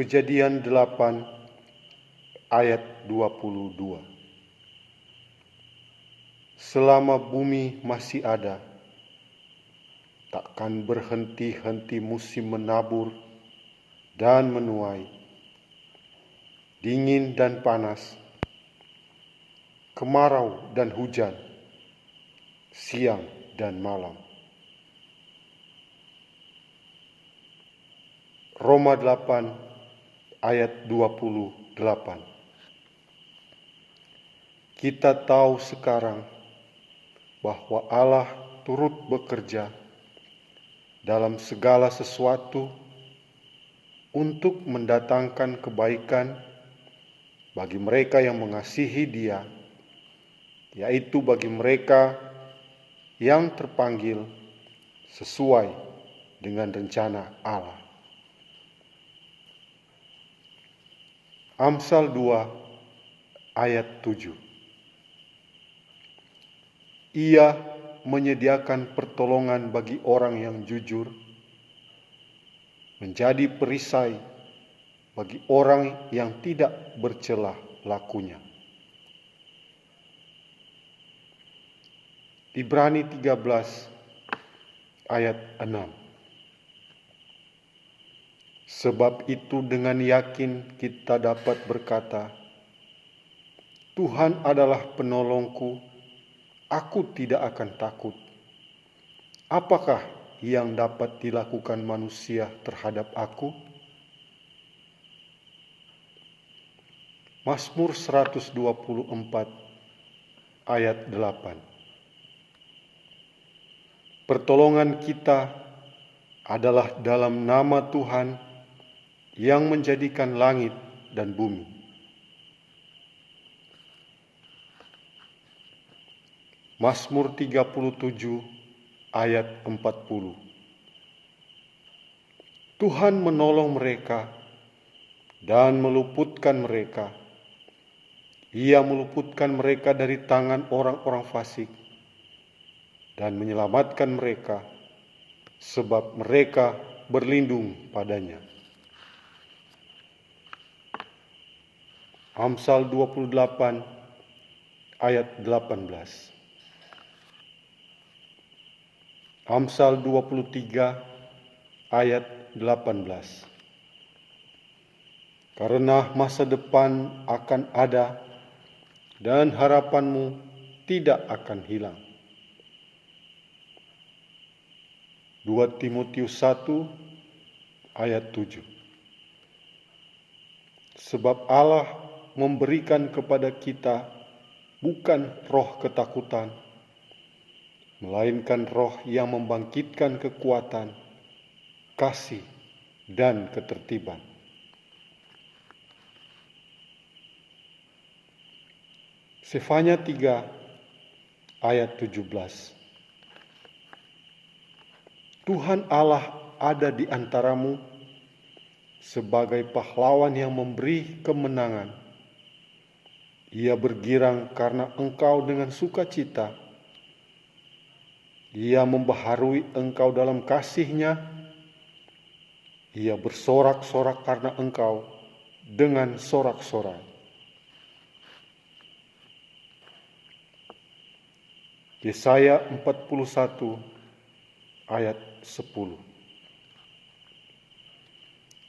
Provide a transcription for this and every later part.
Kejadian 8 ayat 22. Selama bumi masih ada, takkan berhenti-henti musim menabur dan menuai, dingin dan panas, kemarau dan hujan, siang dan malam. Roma 8 ayat 28. Kita tahu sekarang bahwa Allah turut bekerja dalam segala sesuatu untuk mendatangkan kebaikan bagi mereka yang mengasihi Dia, yaitu bagi mereka yang terpanggil sesuai dengan rencana Allah. Amsal 2 ayat 7. Ia menyediakan pertolongan bagi orang yang jujur, menjadi perisai bagi orang yang tidak bercelah lakunya. Ibrani 13 ayat 6. Sebab itu dengan yakin kita dapat berkata, Tuhan adalah penolongku, aku tidak akan takut. Apakah yang dapat dilakukan manusia terhadap aku? Mazmur 124 ayat 8. Pertolongan kita adalah dalam nama Tuhan yang menjadikan langit dan bumi. Mazmur 37 ayat 40. Tuhan menolong mereka dan meluputkan mereka. Ia meluputkan mereka dari tangan orang-orang fasik dan menyelamatkan mereka sebab mereka berlindung padanya. Amsal 28 ayat 18. Amsal 23 ayat 18. Karena masa depan akan ada dan harapanmu tidak akan hilang. 2 Timotius 1 ayat 7. Sebab Allah memberikan kepada kita bukan roh ketakutan, melainkan roh yang membangkitkan kekuatan, kasih, dan ketertiban. Sefanya 3 ayat 17. Tuhan Allah ada di antaramu sebagai pahlawan yang memberi kemenangan. Ia bergirang karena engkau dengan sukacita. Ia membaharui engkau dalam kasih-Nya. Ia bersorak-sorak karena engkau dengan sorak-sorai. Yesaya 41 ayat 10.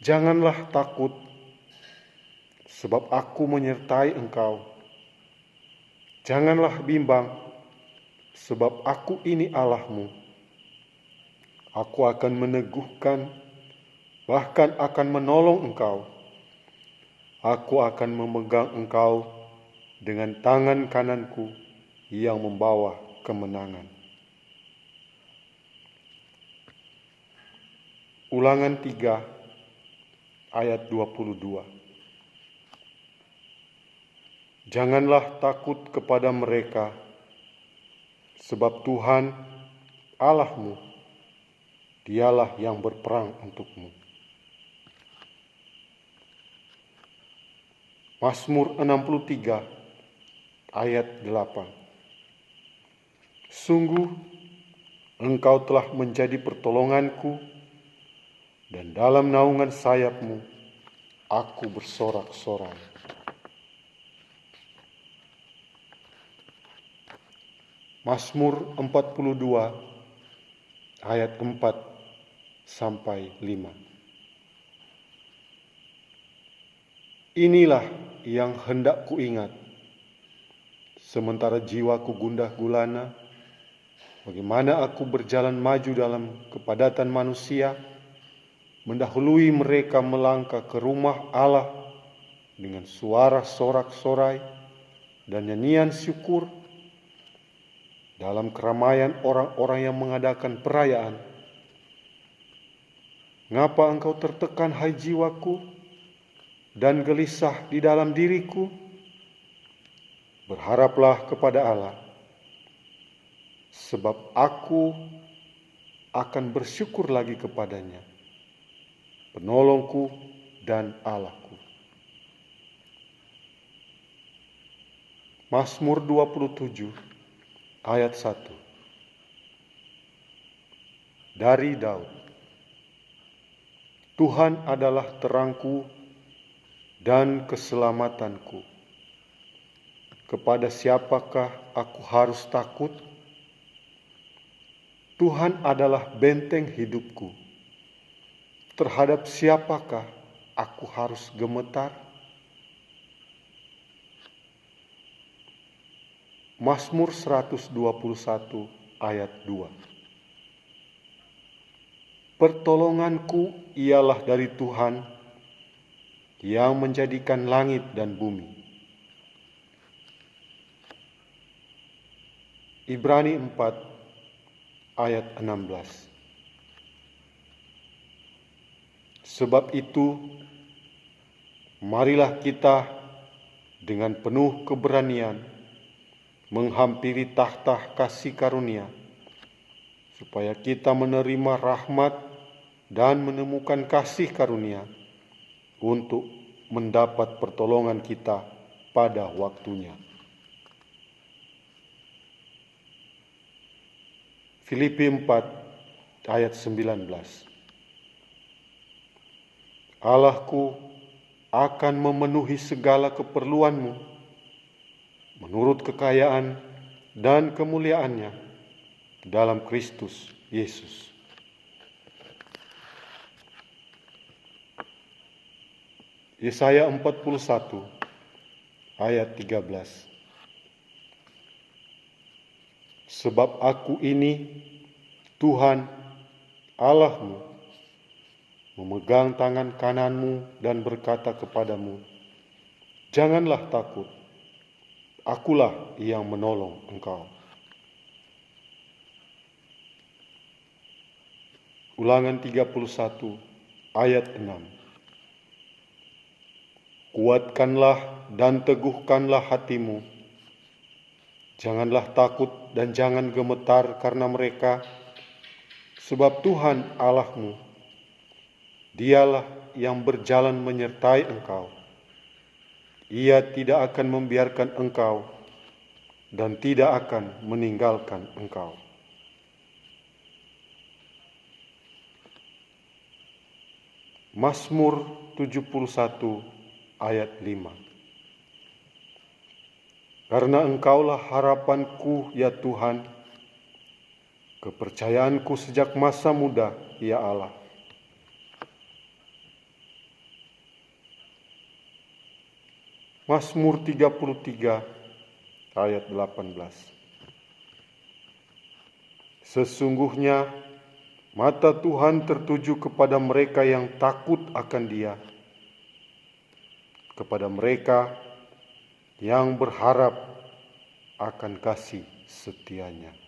Janganlah takut, sebab aku menyertai engkau. Janganlah bimbang, sebab aku ini Allahmu. Aku akan meneguhkan, bahkan akan menolong engkau. Aku akan memegang engkau dengan tangan kananku yang membawa kemenangan. Ulangan 3 ayat 22. Janganlah takut kepada mereka, sebab Tuhan Allahmu, Dialah yang berperang untukmu. Mazmur 63 ayat 8. Sungguh engkau telah menjadi pertolonganku, dan dalam naungan sayapmu aku bersorak-sorai. Mazmur 42 ayat 4 sampai 5. Inilah yang hendak kuingat, sementara jiwaku gundah gulana, bagaimana aku berjalan maju dalam kepadatan manusia, mendahului mereka melangkah ke rumah Allah dengan suara sorak-sorai dan nyanyian syukur dalam keramaian orang-orang yang mengadakan perayaan. Ngapa engkau tertekan, hai jiwaku, dan gelisah di dalam diriku? Berharaplah kepada Allah, sebab aku akan bersyukur lagi kepadanya, penolongku dan Allahku. Mazmur 27 ayat 1. Dari Daud. Tuhan adalah terangku dan keselamatanku. Kepada siapakah aku harus takut? Tuhan adalah benteng hidupku. Terhadap siapakah aku harus gemetar? Mazmur 121 ayat 2. Pertolonganku ialah dari Tuhan yang menjadikan langit dan bumi. Ibrani 4 ayat 16. Sebab itu, marilah kita dengan penuh keberanian menghampiri takhta kasih karunia, supaya kita menerima rahmat dan menemukan kasih karunia untuk mendapat pertolongan kita pada waktunya. Filipi 4 ayat 19. Allahku akan memenuhi segala keperluanmu menurut kekayaan dan kemuliaannya dalam Kristus Yesus. Yesaya 41 ayat 13. Sebab aku ini, Tuhan Allahmu, memegang tangan kananmu dan berkata kepadamu, janganlah takut, akulah yang menolong engkau. Ulangan 31 ayat 6. Kuatkanlah dan teguhkanlah hatimu. Janganlah takut dan jangan gemetar karena mereka, sebab Tuhan Allahmu, Dialah yang berjalan menyertai engkau. Ia tidak akan membiarkan engkau dan tidak akan meninggalkan engkau. Mazmur 71 ayat 5. Karena engkaulah harapanku, ya Tuhan, kepercayaanku sejak masa muda, ya Allah. Mazmur 33 ayat 18. Sesungguhnya mata Tuhan tertuju kepada mereka yang takut akan Dia, kepada mereka yang berharap akan kasih setianya.